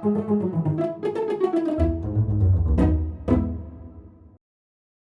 Hi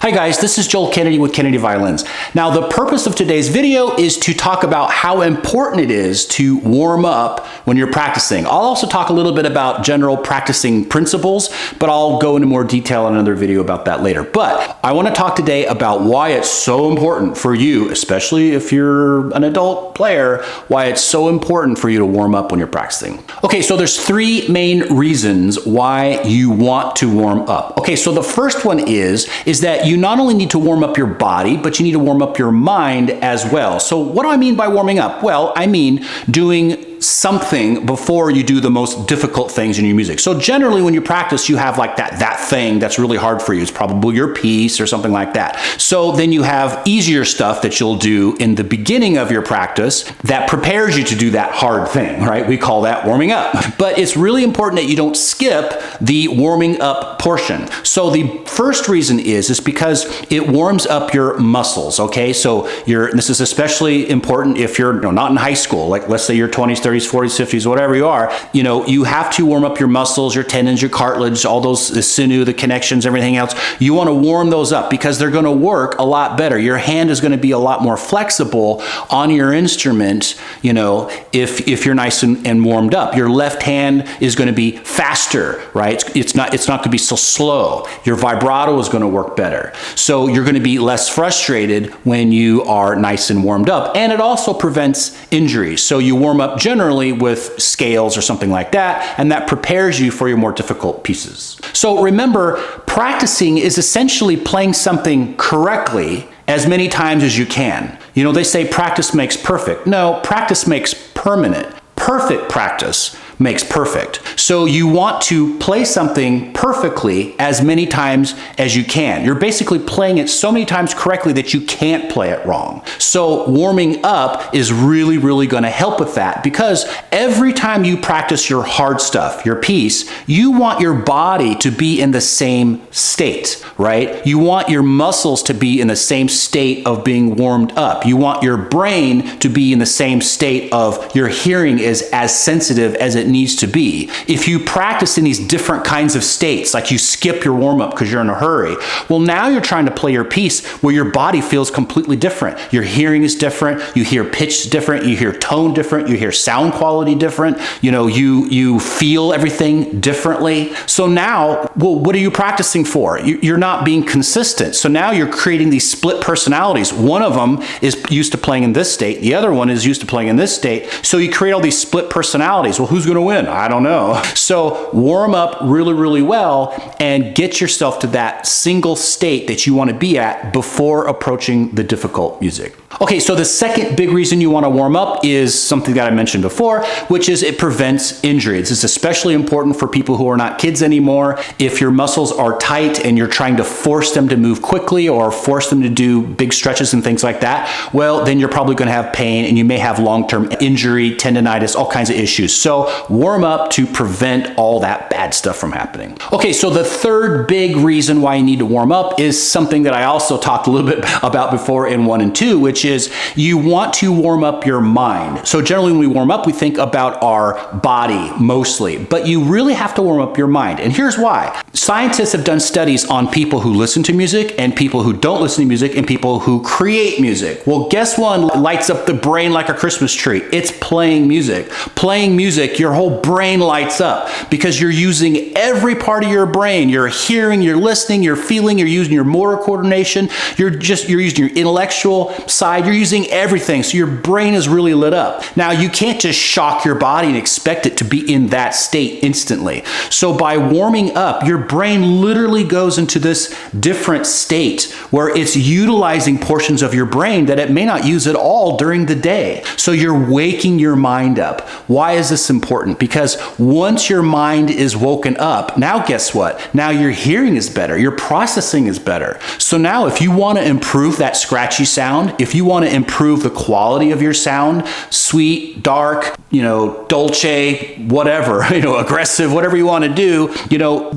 guys, this is Joel Kennedy with Kennedy Violins. Now the purpose of today's video is to talk about how important it is to warm up when you're practicing. I'll also talk a little bit about general practicing principles, but I'll go into more detail in another video about that later. But I want to talk today about why it's so important for you, especially if you're an adult player, why it's so important for you to warm up when you're practicing. Okay, so there's three main reasons why you want to warm up. Okay, so the first one is that you not only need to warm up your body, but you need to warm up your mind as well. So what do I mean by warming up? Well, I mean doing something before you do the most difficult things in your music. So generally when you practice, you have like that thing that's really hard for you. It's probably your piece or something like that. So then you have easier stuff that you'll do in the beginning of your practice that prepares you to do that hard thing, right? We call that warming up. But it's really important that you don't skip the warming up portion. So the first reason is because it warms up your muscles, okay? So this is especially important if you're not in high school, like let's say you're 20s, 30s, 40s, 50s, whatever you are, you have to warm up your muscles, your tendons, your cartilage, all those, the sinew, the connections, everything else. You want to warm those up because they're going to work a lot better. Your hand is going to be a lot more flexible on your instrument, if you're nice and warmed up. Your left hand is going to be faster, right? It's not going to be so slow. Your vibrato is going to work better. So you're going to be less frustrated when you are nice and warmed up. And it also prevents injuries. So you warm up generally with scales or something like that, and that prepares you for your more difficult pieces. So remember, practicing is essentially playing something correctly as many times as you can. They say practice makes perfect. No, practice makes permanent. Perfect practice makes perfect. So you want to play something perfectly as many times as you can. You're basically playing it so many times correctly that you can't play it wrong. So warming up is really, really going to help with that, because every time you practice your hard stuff, your piece, you want your body to be in the same state, right? You want your muscles to be in the same state of being warmed up. You want your brain to be in the same state of your hearing is as sensitive as it needs to be. If you practice in these different kinds of states, like you skip your warm-up because you're in a hurry, well, now you're trying to play your piece where your body feels completely different. Your hearing is different, you hear pitch different, you hear tone different, you hear sound quality different, you feel everything differently. So now, well, what are you practicing for? You're not being consistent. So now you're creating these split personalities. One of them is used to playing in this state, the other one is used to playing in this state. So you create all these split personalities. Well, who's going to win? I don't know. So warm up really, really well and get yourself to that single state that you want to be at before approaching the difficult music. Okay, so the second big reason you want to warm up is something that I mentioned before, which is it prevents injury. This is especially important for people who are not kids anymore. If your muscles are tight and you're trying to force them to move quickly or force them to do big stretches and things like that, well, then you're probably going to have pain and you may have long-term injury, tendonitis, all kinds of issues. So warm up to prevent all that bad stuff from happening. Okay, so the third big reason why you need to warm up is something that I also talked a little bit about before in 1 and 2, which is you want to warm up your mind. So generally when we warm up, we think about our body mostly, but you really have to warm up your mind. And here's why. Scientists have done studies on people who listen to music and people who don't listen to music and people who create music. Well, guess what lights up the brain like a Christmas tree? It's playing music. Playing music, your whole brain lights up because you're using every part of your brain. You're hearing, you're listening, you're feeling, you're using your motor coordination, you're using your intellectual side, you're using everything. So your brain is really lit up. Now you can't just shock your body and expect it to be in that state instantly. So by warming up, your brain literally goes into this different state where it's utilizing portions of your brain that it may not use at all during the day. So you're waking your mind up. Why is this important? Because once your mind is woken up, now guess what? Now your hearing is better, your processing is better. So now if you want to improve that scratchy sound, if you want to improve the quality of your sound, sweet, dark, dolce, whatever, aggressive, whatever you want to do,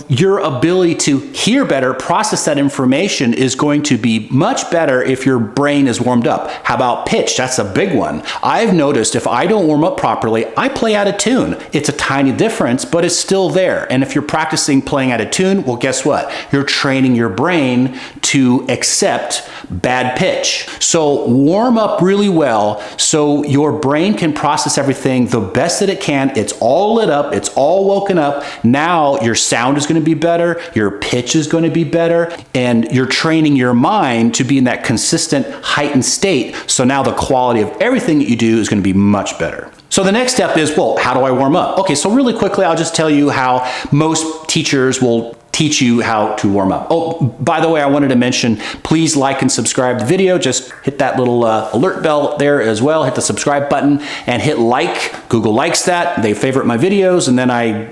your ability to hear better, process that information is going to be much better if your brain is warmed up. How about pitch? That's a big one. I've noticed if I don't warm up properly, I play out of tune. tune. It's a tiny difference, but it's still there. And if you're practicing playing out of tune, well, guess what? You're training your brain to accept bad pitch. So warm up really well so your brain can process everything the best that it can. It's all lit up, it's all woken up. Now your sound is going to be better, your pitch is going to be better, and you're training your mind to be in that consistent heightened state. So now the quality of everything that you do is going to be much better. So the next step is, well, how do I warm up? Okay, so really quickly, I'll just tell you how most teachers will teach you how to warm up. Oh, by the way, I wanted to mention, please like and subscribe the video. Just hit that little alert bell there as well. Hit the subscribe button and hit like. Google likes that. They favorite my videos, and then I,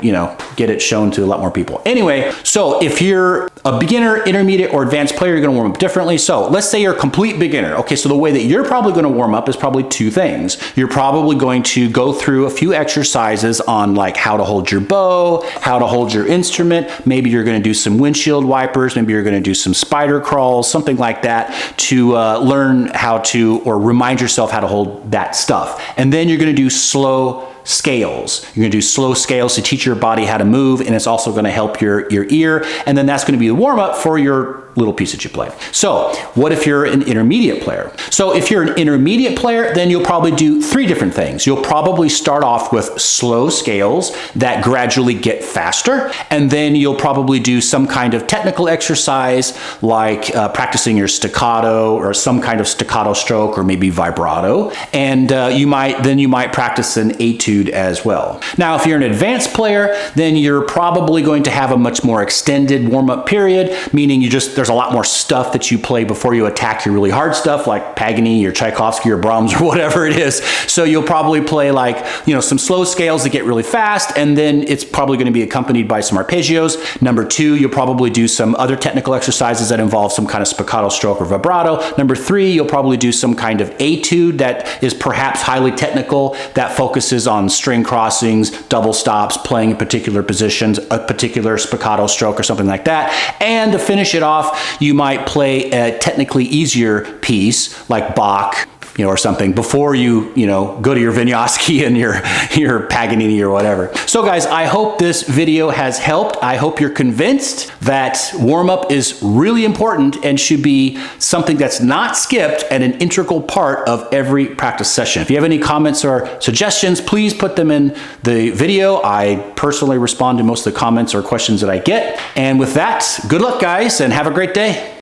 get it shown to a lot more people. Anyway, so if you're a beginner, intermediate, or advanced player, you're gonna warm up differently. So let's say you're a complete beginner. Okay, so the way that you're probably gonna warm up is probably two things. You're probably going to go through a few exercises on like how to hold your bow, how to hold your instrument. Maybe you're gonna do some windshield wipers. Maybe you're gonna do some spider crawls, something like that, to learn how to, or remind yourself how to hold that stuff. And then you're gonna do slow scales. You're gonna do slow scales to teach your body how to move, and it's also gonna help your ear, and then that's gonna be the warm-up for your little piece that you play. So what if you're an intermediate player? So if you're an intermediate player, then you'll probably do three different things. You'll probably start off with slow scales that gradually get faster, and then you'll probably do some kind of technical exercise like practicing your staccato or some kind of staccato stroke or maybe vibrato, and you might practice an etude as well. Now if you're an advanced player, then you're probably going to have a much more extended warm-up period, meaning there's a lot more stuff that you play before you attack your really hard stuff like Paganini or Tchaikovsky or Brahms or whatever it is. So you'll probably play like, some slow scales that get really fast, and then it's probably going to be accompanied by some arpeggios. Number two, you'll probably do some other technical exercises that involve some kind of spiccato stroke or vibrato. Number three, you'll probably do some kind of etude that is perhaps highly technical, that focuses on string crossings, double stops, playing in particular positions, a particular spiccato stroke or something like that. And to finish it off, you might play a technically easier piece like Bach, or something before you, go to your Vinyasa and your Paganini or whatever. So guys, I hope this video has helped. I hope you're convinced that warm-up is really important and should be something that's not skipped and an integral part of every practice session. If you have any comments or suggestions, please put them in the video. I personally respond to most of the comments or questions that I get. And with that, good luck guys, and have a great day.